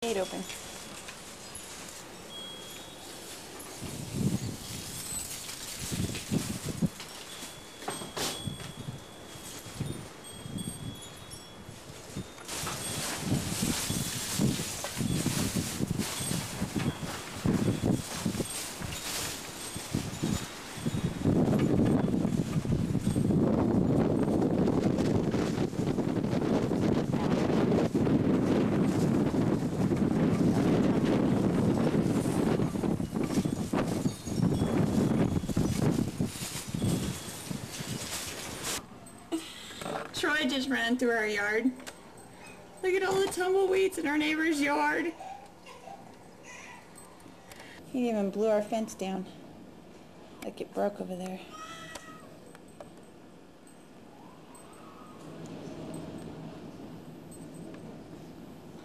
Gate open. Troy just ran through our yard. Look at all the tumbleweeds in our neighbor's yard. He even blew our fence down. Like it broke over there.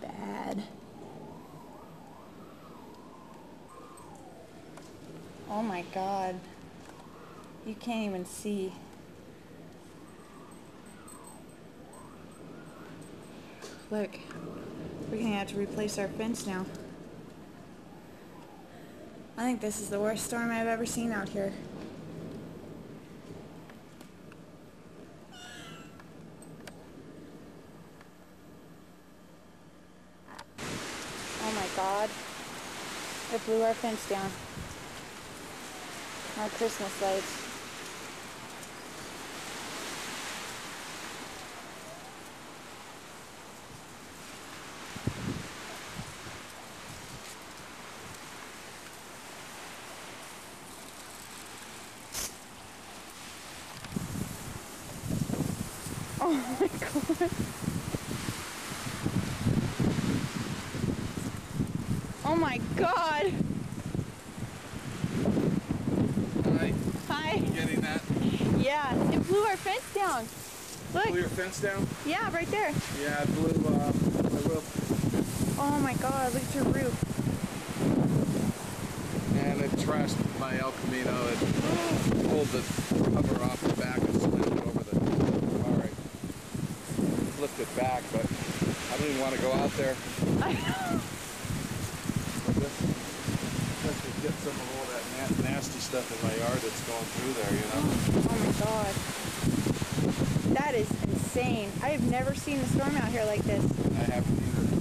Bad. Oh my God. You can't even see. Look, we're gonna have to replace our fence now. I think this is the worst storm I've ever seen out here. Oh my God. It blew our fence down. Our Christmas lights. Oh my God. Oh my God. Hi. Hi. You getting that? Yeah, it blew our fence down. Look. Blew your fence down? Yeah, right there. Yeah, it blew my roof. Oh my God, look at your roof. And it trashed my El Camino. It pulled the cover off the back and slid it over the car. I flipped it back, but I didn't even want to go out there. I know. Just to get some of all that nasty stuff in my yard that's going through there, you know? Oh my God. That is insane. I have never seen a storm out here like this. I haven't either.